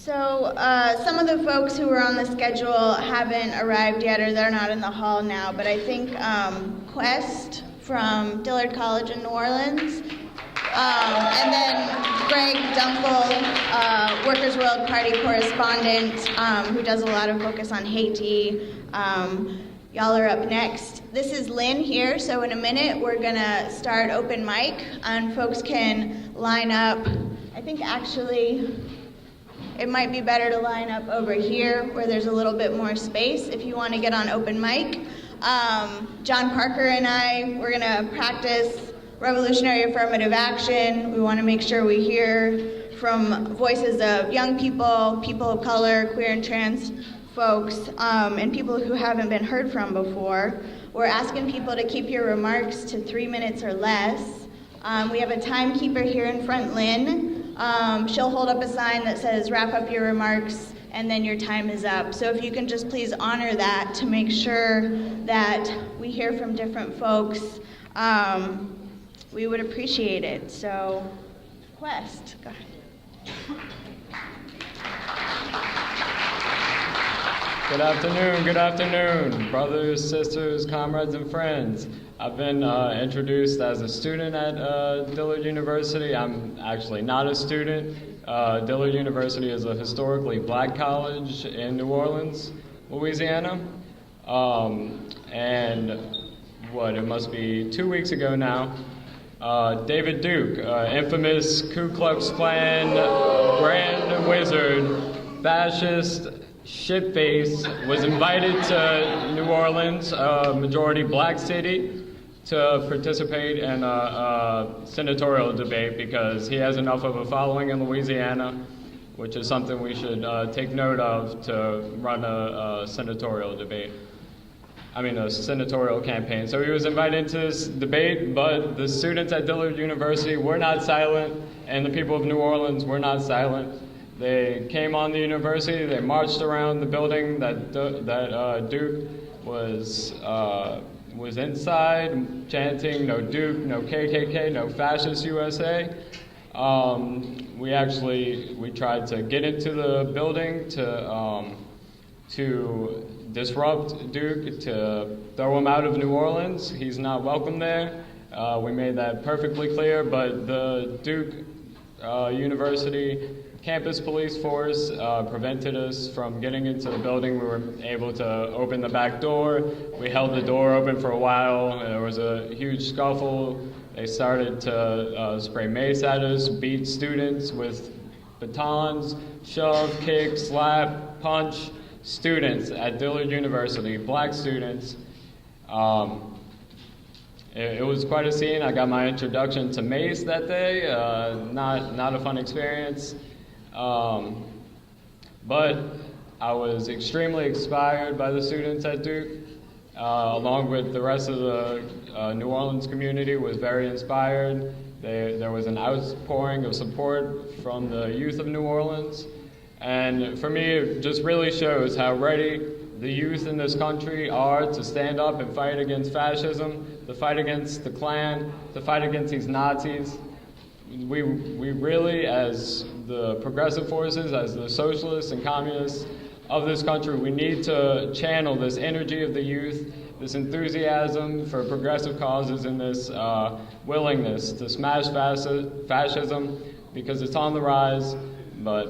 So some of the folks who were on the schedule haven't arrived yet, or they're not in the hall now, but I think Quest from Dillard College in New Orleans, and then Greg Dunkel, Workers' World Party correspondent, who does a lot of focus on Haiti. Y'all are up next. This is Lynn here, so in a minute we're gonna start open mic, and folks can line up. I think actually it might be better to line up over here where there's a little bit more space if you want to get on open mic. John Parker and I, we're gonna practice revolutionary affirmative action. We want to make sure we hear from voices of young people, people of color, queer and trans folks, and people who haven't been heard from before. We're asking people to keep your remarks to 3 minutes or less. We have a timekeeper here in front, Lynn. She'll hold up a sign that says wrap up your remarks and then your time is up. So if you can just please honor that to make sure that we hear from different folks, we would appreciate it. So, Quest, go ahead. Good afternoon, brothers, sisters, comrades, and friends. I've been introduced as a student at Dillard University. I'm actually not a student. Dillard University is a historically black college in New Orleans, Louisiana. And it must be 2 weeks ago now, David Duke, infamous Ku Klux Klan grand wizard, fascist, shitface, was invited to New Orleans, a majority black city, to participate in a senatorial debate because he has enough of a following in Louisiana, which is something we should take note of to run a senatorial debate. A senatorial campaign. So he was invited to this debate, but the students at Dillard University were not silent, and the people of New Orleans were not silent. They came on the university, they marched around the building that Duke was inside, chanting, "No Duke, no KKK, no fascist USA." We tried to get into the building to disrupt Duke, to throw him out of New Orleans. He's not welcome there. We made that perfectly clear, but the Duke University campus police force prevented us from getting into the building. We were able to open the back door. We held the door open for a while. There was a huge scuffle. They started to spray mace at us, beat students with batons, shove, kick, slap, punch students at Dillard University, black students. It was quite a scene. I got my introduction to mace that day. Not a fun experience. But I was extremely inspired by the students at Duke, along with the rest of the New Orleans community was very inspired. There was an outpouring of support from the youth of New Orleans. And for me, it just really shows how ready the youth in this country are to stand up and fight against fascism, to fight against the Klan, to fight against these Nazis. We really, as the progressive forces, as the socialists and communists of this country, we need to channel this energy of the youth, this enthusiasm for progressive causes, and this willingness to smash fascism, because it's on the rise, but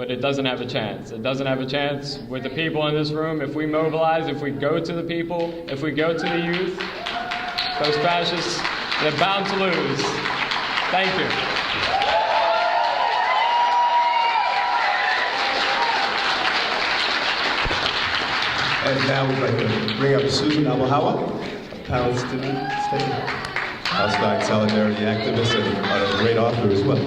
it doesn't have a chance. It doesn't have a chance with the people in this room. If we mobilize, if we go to the people, if we go to the youth, those fascists, they're bound to lose. Thank you. And now we'd like to bring up Susan Abuhawa, a Palestinian state, Palestine solidarity activist and a great author as well.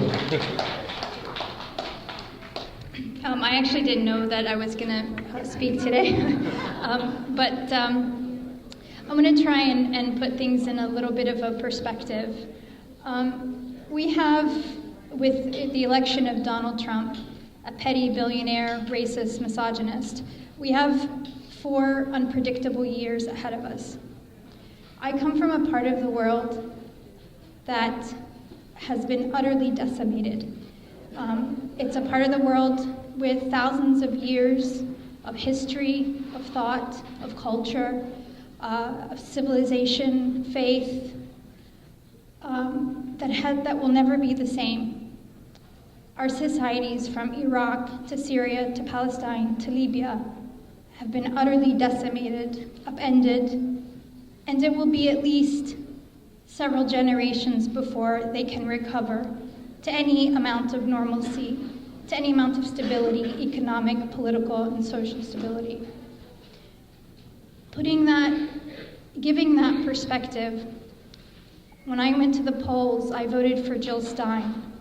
I actually didn't know that I was going to speak today, but I'm going to try and put things in a little bit of a perspective. We have, with the election of Donald Trump, a petty billionaire, racist, misogynist, we have 4 unpredictable years ahead of us. I come from a part of the world that has been utterly decimated It's a part of the world with thousands of years of history, of thought, of culture, of civilization, faith, that will never be the same. Our societies, from Iraq to Syria to Palestine to Libya, have been utterly decimated, upended, and it will be at least several generations before they can recover to any amount of normalcy, to any amount of stability, economic, political, and social stability. Giving that perspective, when I went to the polls, I voted for Jill Stein,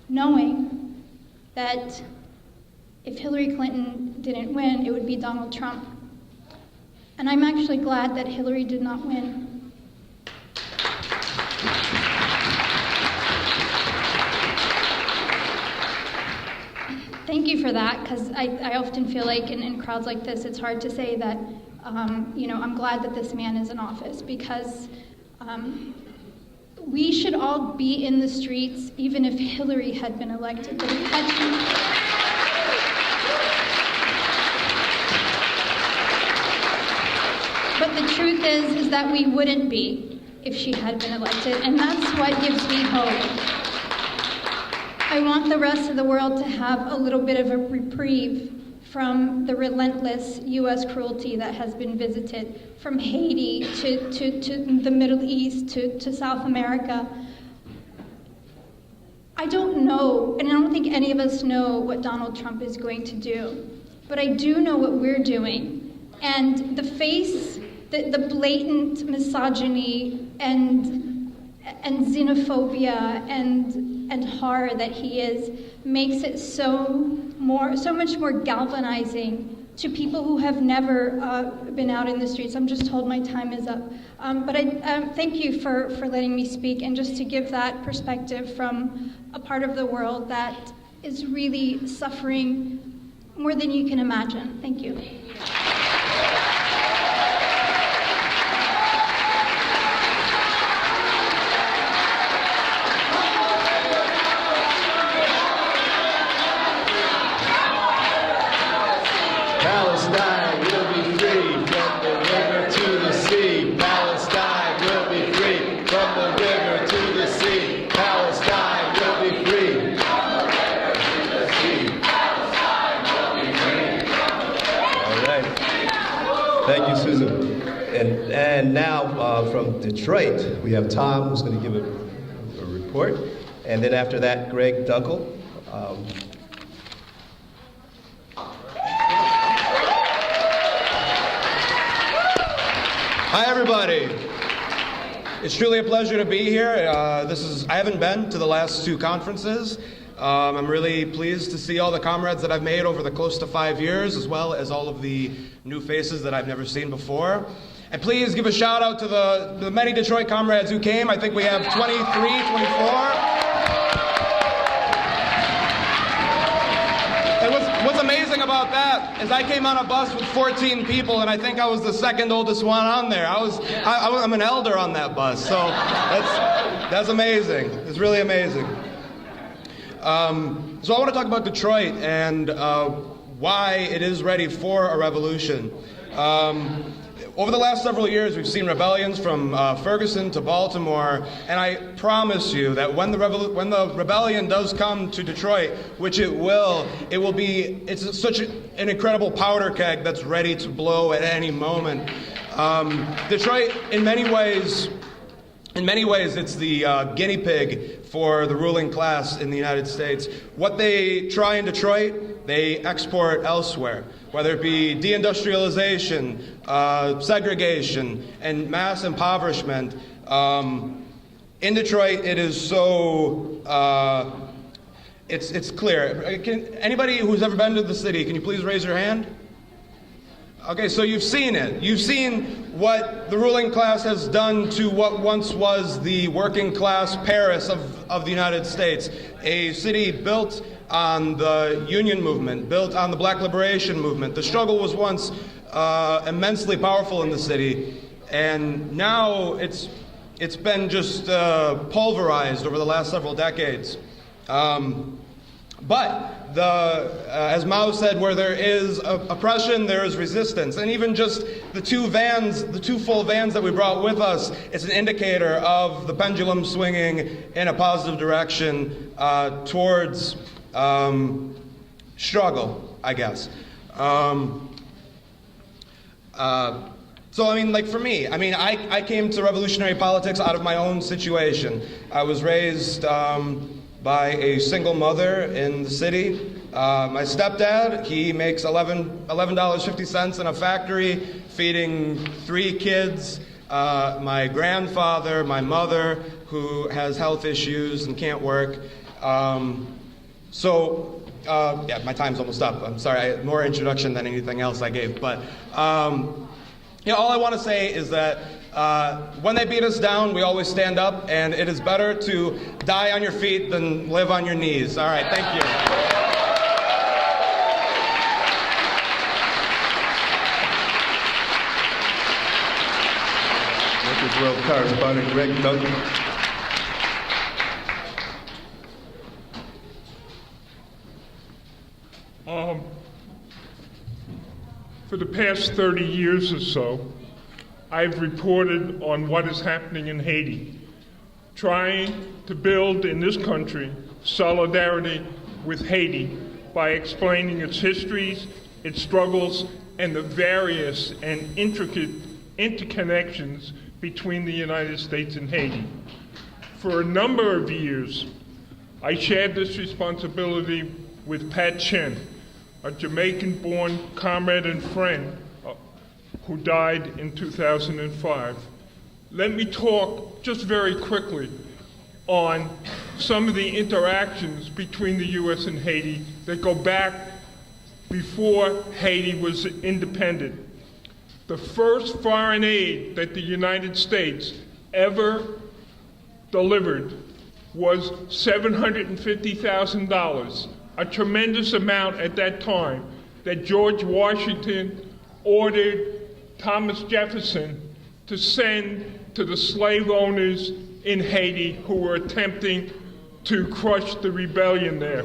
knowing that if Hillary Clinton didn't win, it would be Donald Trump. And I'm actually glad that Hillary did not win. Thank you for that, because I often feel like in crowds like this, it's hard to say that, I'm glad that this man is in office, because we should all be in the streets, even if Hillary had been elected. But the truth is that we wouldn't be if she had been elected, and that's what gives me hope. I want the rest of the world to have a little bit of a reprieve from the relentless U.S. cruelty that has been visited, from Haiti to the Middle East to South America. I don't know, and I don't think any of us know what Donald Trump is going to do, but I do know what we're doing. And the blatant misogyny and xenophobia and horror that he is makes it so much more galvanizing to people who have never been out in the streets. I'm just told my time is up. But I thank you for letting me speak, and just to give that perspective from a part of the world that is really suffering more than you can imagine. Thank you. Palestine will be free from the river to the sea. Palestine will be free from the river to the sea. Palestine will be free from the river to the sea. Palestine will be free. All right. Thank you, Susan. And now from Detroit, we have Tom, who's going to give a report. And then after that, Greg Dunkel. Hi, everybody. It's truly a pleasure to be here. I haven't been to the last two conferences. I'm really pleased to see all the comrades that I've made over the close to 5 years, as well as all of the new faces that I've never seen before. And please give a shout out to the many Detroit comrades who came. I think we have 23, 24. And what's amazing about that is I came on a bus with 14 people, and I think I was the second oldest one on there. I'm an elder on that bus, so that's amazing. It's really amazing. So I want to talk about Detroit and why it is ready for a revolution. Over the last several years, we've seen rebellions from Ferguson to Baltimore, and I promise you that when the rebellion does come to Detroit, which it will be, it's such an incredible powder keg that's ready to blow at any moment. Detroit, in many ways, it's the guinea pig for the ruling class in the United States. What they try in Detroit, they export elsewhere, whether it be deindustrialization, segregation, and mass impoverishment. In Detroit, it is so, it's clear. Anybody who's ever been to the city, can you please raise your hand? Okay, so you've seen it. You've seen what the ruling class has done to what once was the working class Paris of the United States, a city built on the union movement, built on the Black liberation movement. The struggle was once immensely powerful in the city, and now it's been just pulverized over the last several decades. But as Mao said, where there is oppression, there is resistance. And even just the two full vans that we brought with us, is an indicator of the pendulum swinging in a positive direction towards struggle, I guess. So, I mean, like for me, I came to revolutionary politics out of my own situation. I was raised by a single mother in the city. My stepdad, he makes $11.50 in a factory, feeding 3 kids. My grandfather, my mother, who has health issues and can't work. Yeah, my time's almost up. I'm sorry, more introduction than anything else I gave. But all I want to say is that when they beat us down, we always stand up, and it is better to die on your feet than live on your knees. All right, thank you. Records World correspondent Greg Duncan. For the past 30 years or so, I've reported on what is happening in Haiti, trying to build in this country solidarity with Haiti by explaining its histories, its struggles, and the various and intricate interconnections between the United States and Haiti. For a number of years, I shared this responsibility with Pat Chen, a Jamaican-born comrade and friend who died in 2005. Let me talk just very quickly on some of the interactions between the U.S. and Haiti that go back before Haiti was independent. The first foreign aid that the United States ever delivered was $750,000, a tremendous amount at that time, that George Washington ordered Thomas Jefferson to send to the slave owners in Haiti who were attempting to crush the rebellion there.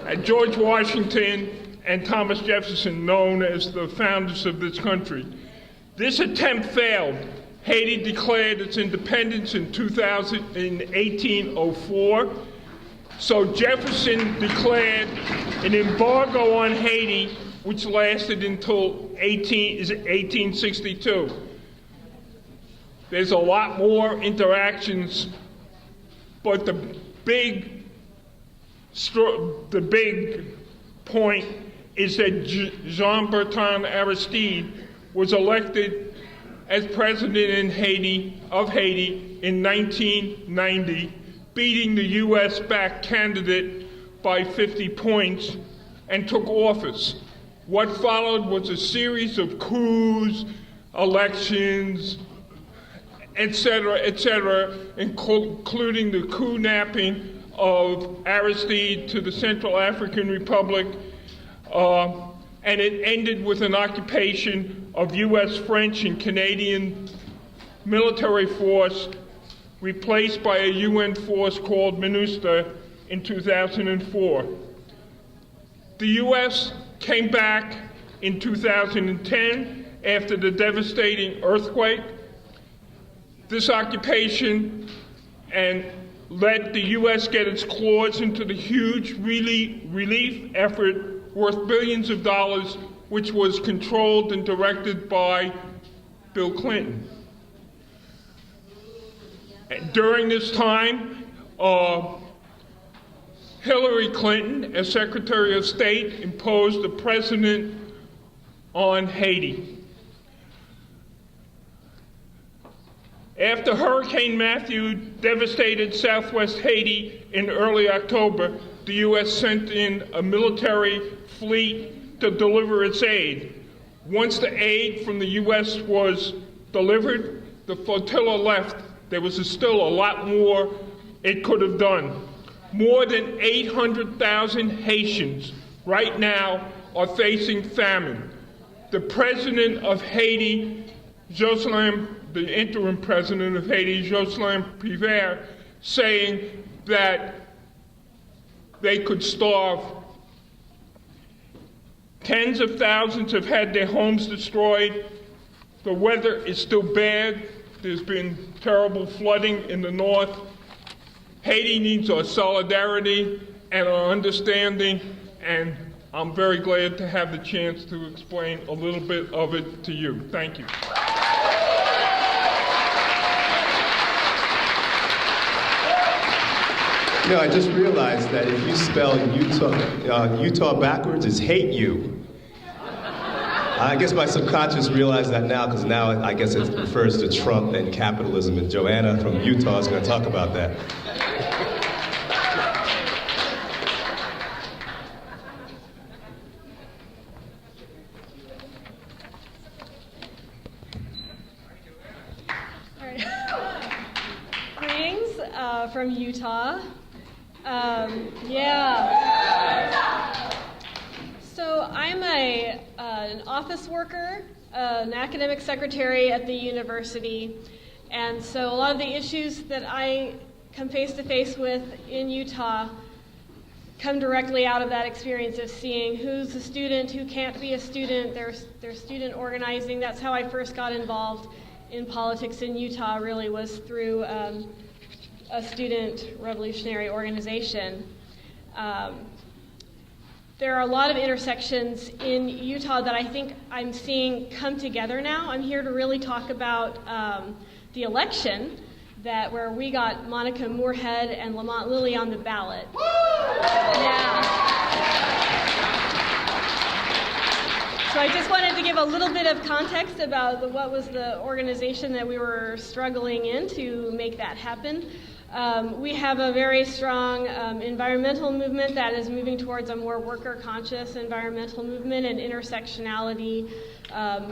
And George Washington and Thomas Jefferson, known as the founders of this country. This attempt failed. Haiti declared its independence in 1804. So Jefferson declared an embargo on Haiti, which lasted until 1862. There's a lot more interactions, but the big point is that Jean-Bertrand Aristide was elected as president of Haiti in 1990, beating the US-backed candidate by 50 points, and took office. What followed was a series of coups, elections, etc., including the coup napping of Aristide to the Central African Republic, and it ended with an occupation of US, French, and Canadian military force, replaced by a UN force called MINUSTA in 2004. The US came back in 2010 after the devastating earthquake. This occupation and let the US get its claws into the huge relief effort worth billions of dollars, which was controlled and directed by Bill Clinton. During this time, Hillary Clinton, as Secretary of State, imposed a precedent on Haiti. After Hurricane Matthew devastated southwest Haiti in early October, the U.S. sent in a military fleet to deliver its aid. Once the aid from the U.S. was delivered, the flotilla left. There was still a lot more it could have done. More than 800,000 Haitians right now are facing famine. The president of Haiti, the interim president of Haiti, Jocelyn Prévert, saying that they could starve. Tens of thousands have had their homes destroyed. The weather is still bad. There's been terrible flooding in the north. Haiti needs our solidarity and our understanding, and I'm very glad to have the chance to explain a little bit of it to you. Thank you. You know, I just realized that if you spell Utah backwards, it's hate you. I guess my subconscious realized that now, because now I guess it refers to Trump and capitalism, and Joanna from Utah is going to talk about that. All right. Greetings from Utah. So I'm an office worker, an academic secretary at the university, and so a lot of the issues that I come face to face with in Utah come directly out of that experience of seeing who's a student, who can't be a student, there's student organizing. That's how I first got involved in politics in Utah, really was through a student revolutionary organization. There are a lot of intersections in Utah that I think I'm seeing come together now. I'm here to really talk about the election where we got Monica Moorhead and Lamont Lilly on the ballot. Yeah. So I just wanted to give a little bit of context about what was the organization that we were struggling in to make that happen. We have a very strong environmental movement that is moving towards a more worker-conscious environmental movement and intersectionality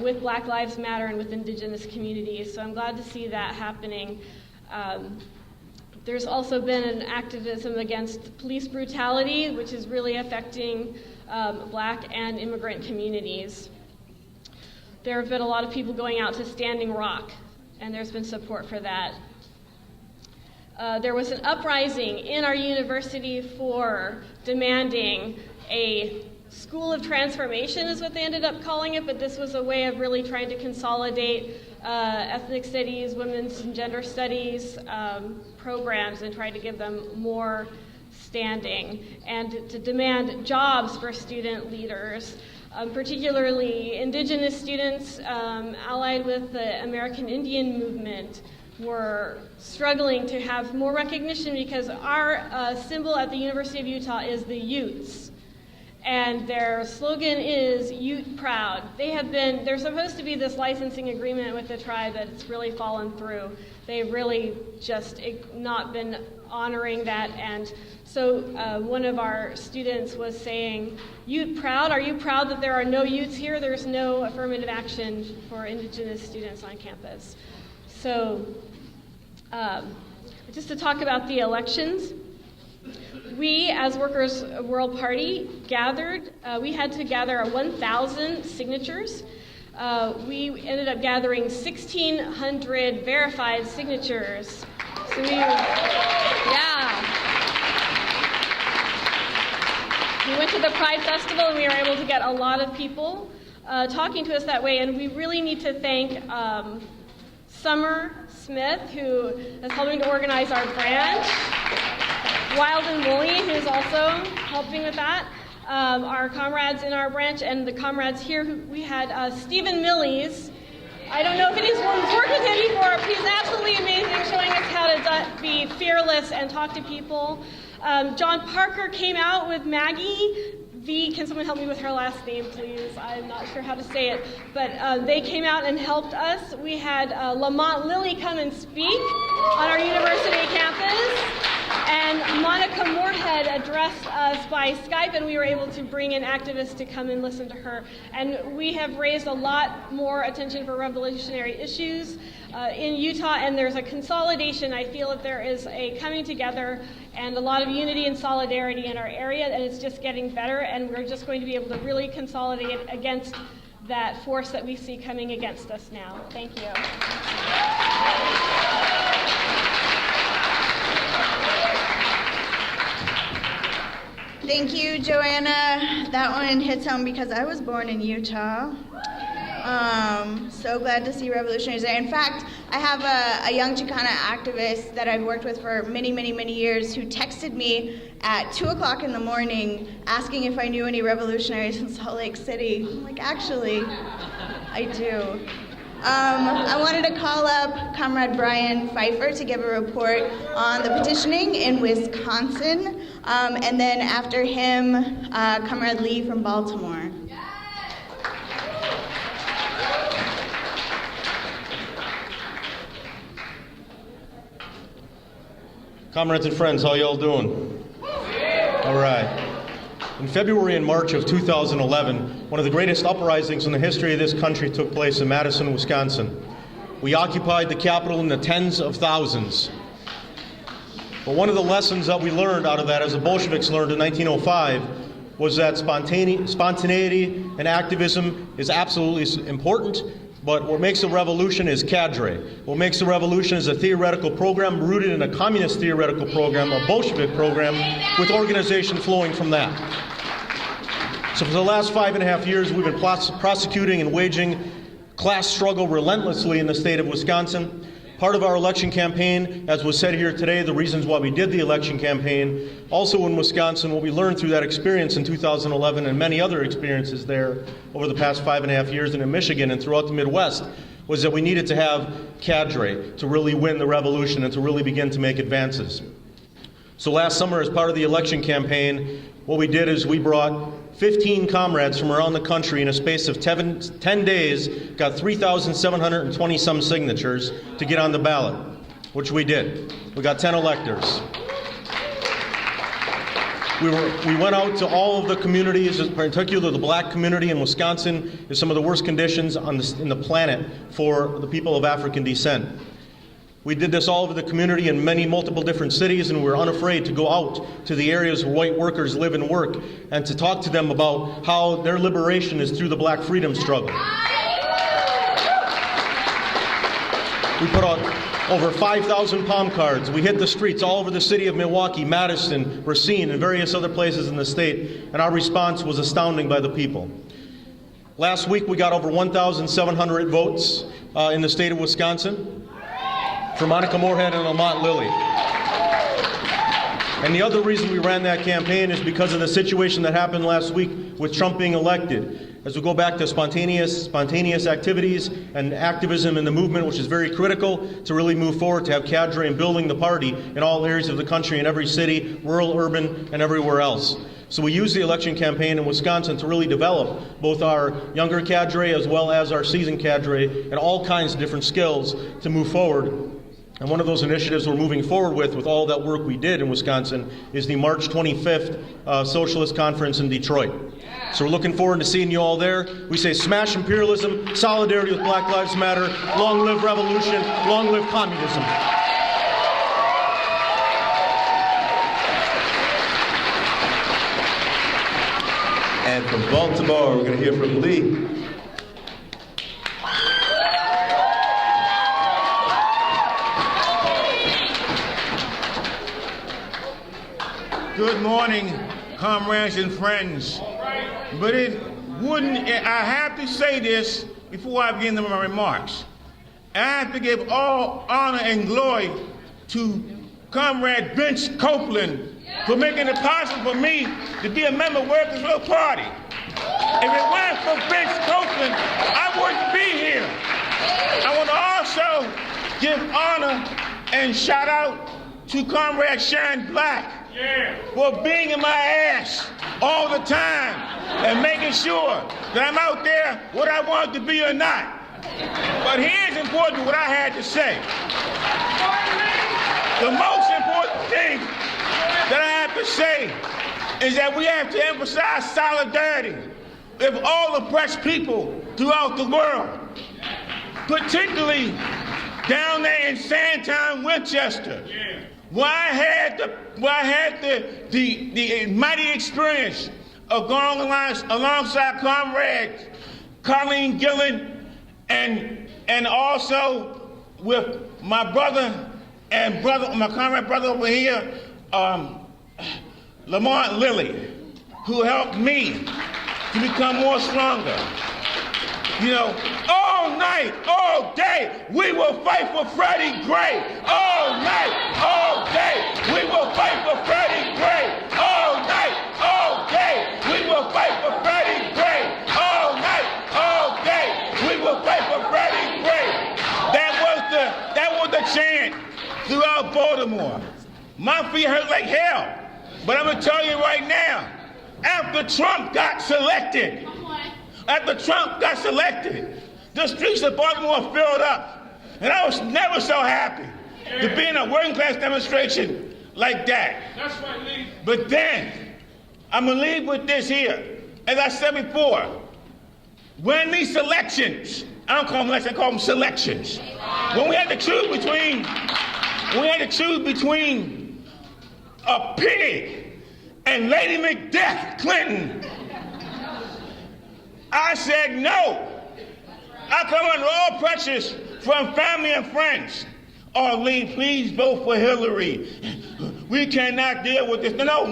with Black Lives Matter and with indigenous communities. So I'm glad to see that happening. There's also been an activism against police brutality, which is really affecting Black and immigrant communities. There have been a lot of people going out to Standing Rock, and there's been support for that. There was an uprising in our university for demanding a school of transformation is what they ended up calling it, but this was a way of really trying to consolidate ethnic studies, women's and gender studies programs and try to give them more standing, and to demand jobs for student leaders, particularly indigenous students allied with the American Indian movement were struggling to have more recognition because our symbol at the University of Utah is the Utes. And their slogan is Ute Proud. There's supposed to be this licensing agreement with the tribe that's really fallen through. They've really just not been honoring that. And so one of our students was saying, Ute Proud? Are you proud that there are no Utes here? There's no affirmative action for indigenous students on campus. So just to talk about the elections, we, as Workers' World Party, gathered. We had to gather 1,000 signatures. We ended up gathering 1,600 verified signatures. So we went to the Pride Festival and we were able to get a lot of people talking to us that way. And we really need to thank Summer Smith, who is helping to organize our branch. Wild and Woolly, who's also helping with that. Our comrades in our branch and the comrades here. We had Stephen Millies. I don't know if anyone's worked with him before. He's absolutely amazing, showing us how to be fearless and talk to people. John Parker came out with Maggie. Can someone help me with her last name, please? I'm not sure how to say it. But they came out and helped us. We had Lamont Lilly come and speak on our university campus. And Monica Moorhead addressed us by Skype, and we were able to bring in activists to come and listen to her. And we have raised a lot more attention for revolutionary issues in Utah, and there's a consolidation. I feel that there is a coming together and a lot of unity and solidarity in our area, and it's just getting better, and we're just going to be able to really consolidate against that force that we see coming against us now. Thank you. Thank you, Joanna. That one hits home because I was born in Utah. So glad to see revolutionaries there. In fact, I have a young Chicana activist that I've worked with for many, many, many years who texted me at 2 o'clock in the morning asking if I knew any revolutionaries in Salt Lake City. I'm like, actually, I do. I wanted to call up Comrade Brian Pfeiffer to give a report on the petitioning in Wisconsin, and then after him, Comrade Lee from Baltimore. Comrades and friends, how y'all doing? All right. In February and March of 2011, one of the greatest uprisings in the history of this country took place in Madison, Wisconsin. We occupied the Capitol in the tens of thousands. But one of the lessons that we learned out of that, as the Bolsheviks learned in 1905, was that spontaneity and activism is absolutely important, but what makes a revolution is cadre. What makes a revolution is a theoretical program rooted in a communist theoretical program, a Bolshevik program, with organization flowing from that. So for the last 5.5 years, we've been prosecuting and waging class struggle relentlessly in the state of Wisconsin. Part of our election campaign, as was said here today, the reasons why we did the election campaign, also in Wisconsin, what we learned through that experience in 2011 and many other experiences there over the past 5.5 years and in Michigan and throughout the Midwest, was that we needed to have cadre to really win the revolution and to really begin to make advances. So last summer, as part of the election campaign, what we did is we brought 15 comrades from around the country in a space of 10 days, got 3,720 some signatures to get on the ballot, which we did. We got 10 electors. We went out to all of the communities, in particular the black community in Wisconsin is some of the worst conditions in the planet for the people of African descent. We did this all over the community in multiple different cities, and we were unafraid to go out to the areas where white workers live and work and to talk to them about how their liberation is through the black freedom struggle. We put out over 5,000 palm cards. We hit the streets all over the city of Milwaukee, Madison, Racine, and various other places in the state, and our response was astounding by the people. Last week, we got over 1,700 votes in the state of Wisconsin for Monica Moorhead and Lamont Lilly. And the other reason we ran that campaign is because of the situation that happened last week with Trump being elected. As we go back to spontaneous activities and activism in the movement, which is very critical to really move forward, to have cadre and building the party in all areas of the country, in every city, rural, urban, and everywhere else. So we used the election campaign in Wisconsin to really develop both our younger cadre as well as our seasoned cadre and all kinds of different skills to move forward. And one of those initiatives we're moving forward with all that work we did in Wisconsin, is the March 25th Socialist Conference in Detroit. So we're looking forward to seeing you all there. We say smash imperialism, solidarity with Black Lives Matter, long live revolution, long live communism. And from Baltimore, we're going to hear from Lee. Good morning, comrades and friends. But I have to say this before I begin my remarks. I have to give all honor and glory to Comrade Vince Copeland for making it possible for me to be a member of Workers' Real Party. If it weren't for Vince Copeland, I wouldn't be here. I want to also give honor and shout out to Comrade Sharon Black for being in my ass all the time and making sure that I'm out there what I want to be or not. But here's important what I had to say. The most important thing that I have to say is that we have to emphasize solidarity with all oppressed people throughout the world, particularly down there in Sandtown, Winchester, where I had the mighty experience of going alongside comrades Colleen Gillen and also with my comrade brother over here, Lamont Lilly. who helped me to become more stronger. You know, all night, all day, we will fight for Freddie Gray. All night, all day, we will fight for Freddie Gray. All night, all day, we will fight for Freddie Gray. All night, all day, we will fight for Freddie Gray. That was the chant throughout Baltimore. My feet hurt like hell, but I'm gonna tell you right now, after Trump got selected, the streets of Baltimore filled up, and I was never so happy to be in a working class demonstration like that. That's right, Lee. But then, I'm gonna leave with this here. As I said before, when these selections, I don't call them elections, I call them selections. When we had to choose between a pig and Lady Macbeth Clinton, I said no. I come under all pressures from family and friends. Oh, Lee, please vote for Hillary. We cannot deal with this. No.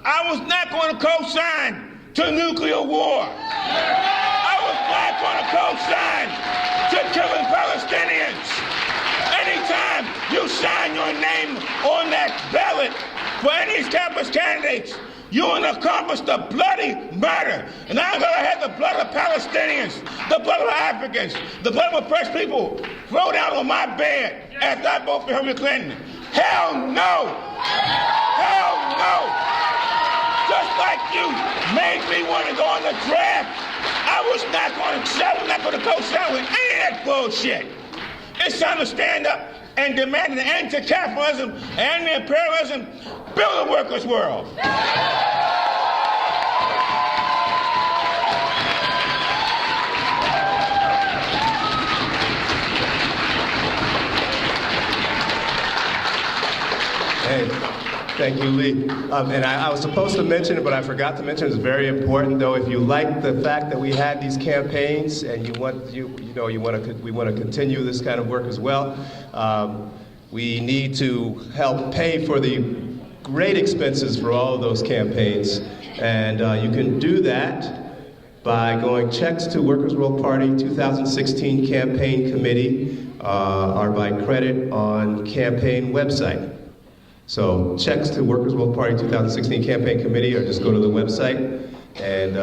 I was not going to co-sign to nuclear war. I was not going to co-sign to killing Palestinians. Anytime you sign your name on that ballot for any of these campus candidates, you will accomplish the bloody murder. And I'm going to have the blood of Palestinians, the blood of Africans, the blood of oppressed people throw down on my bed after I vote for Hillary Clinton. Hell no! Hell no! Just like you made me want to go on the draft, I was not going to co-sign with any of that bullshit. It's time to stand up and demand an end to capitalism and anti-imperialism, build a workers' world. Hey, thank you, Lee. And I was supposed to mention it, but I forgot to mention. It's very important, though. If you like the fact that we had these campaigns, and we want to continue this kind of work as well, we need to help pay for the great expenses for all of those campaigns, and you can do that by going checks to Workers' World Party 2016 Campaign Committee, or by credit on campaign website. So checks to Workers' World Party 2016 Campaign Committee, or just go to the website and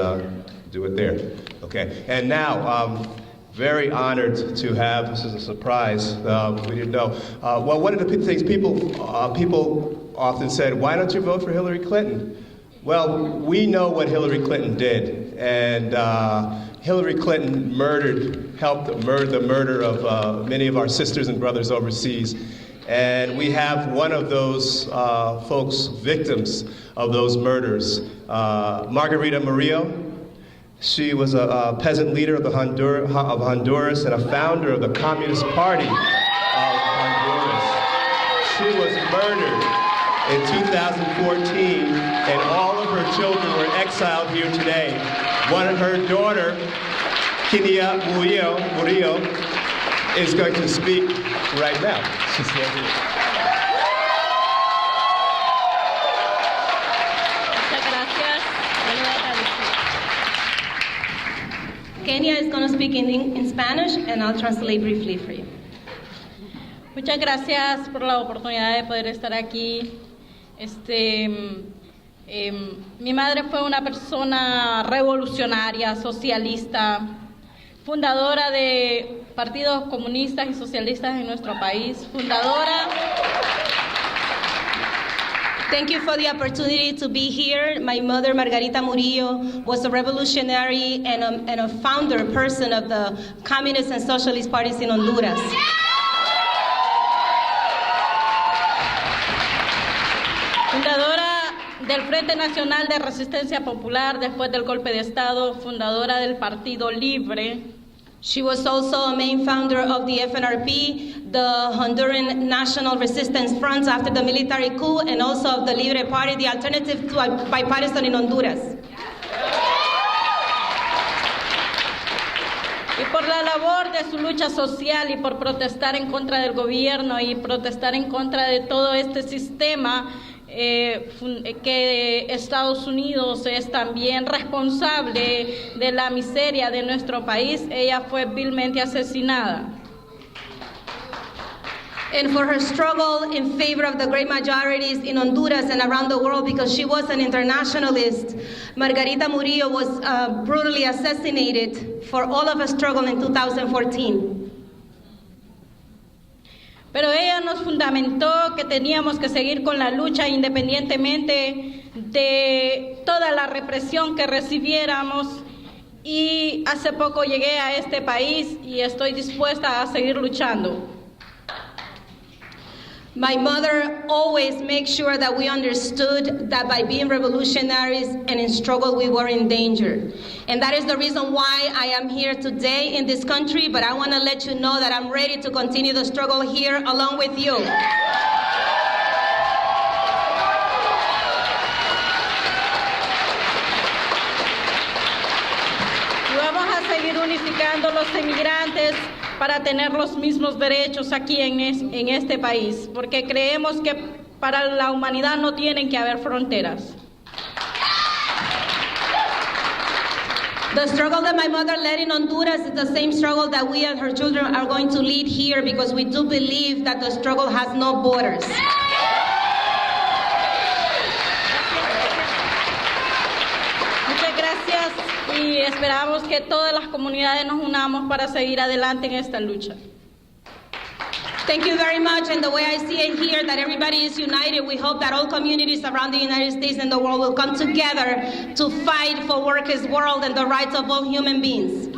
do it there. Okay, and now, very honored to have, this is a surprise, we didn't know. Well, one of the things people often said, why don't you vote for Hillary Clinton? Well, we know what Hillary Clinton did, and Hillary Clinton helped the murder of many of our sisters and brothers overseas. And we have one of those folks, victims of those murders, Margarita Murillo. She was a peasant leader of Honduras and a founder of the Communist Party of Honduras. She was murdered in 2014, and all of her children were exiled here today. One of her daughter, Kinia Murillo, is going to speak right now. She's here. Kenia is going to speak in Spanish, and I'll translate briefly for you. Muchas gracias por la oportunidad de poder estar aquí. Mi madre fue una persona revolucionaria, socialista, fundadora de partidos comunistas y socialistas en nuestro país, fundadora. Thank you for the opportunity to be here. My mother, Margarita Murillo, was a revolutionary and a founder person of the Communist and Socialist parties in Honduras. Fundadora del Frente Nacional de Resistencia Popular después del golpe de Estado, fundadora del Partido Libre. She was also a main founder of the FNRP, the Honduran National Resistance Front after the military coup, and also of the Libre Party, the alternative to bipartisan in Honduras. Y por la labor de su lucha social y por protestar en contra del gobierno y protestar en contra de todo este sistema, que Estados Unidos es también responsable de la miseria de nuestro país. Ella fue vilmente asesinada. And for her struggle in favor of the great majorities in Honduras and around the world, because she was an internationalist, Margarita Murillo was brutally assassinated for all of her struggle in 2014. Pero ella nos fundamentó que teníamos que seguir con la lucha independientemente de toda la represión que recibiéramos, y hace poco llegué a este país y estoy dispuesta a seguir luchando. My mother always made sure that we understood that by being revolutionaries and in struggle, we were in danger. And that is the reason why I am here today in this country, but I want to let you know that I'm ready to continue the struggle here along with you. Y vamos a seguir unificando los inmigrantes para tener los mismos derechos aquí en este país, porque creemos que para la humanidad no tienen que haber fronteras. The struggle that my mother led in Honduras is the same struggle that we and her children are going to lead here, because we do believe that the struggle has no borders. Muchas gracias y esperamos que todas las comunidades nos unamos para seguir adelante en esta lucha. Thank you very much, and the way I see it here, that everybody is united. We hope that all communities around the United States and the world will come together to fight for workers' world and the rights of all human beings.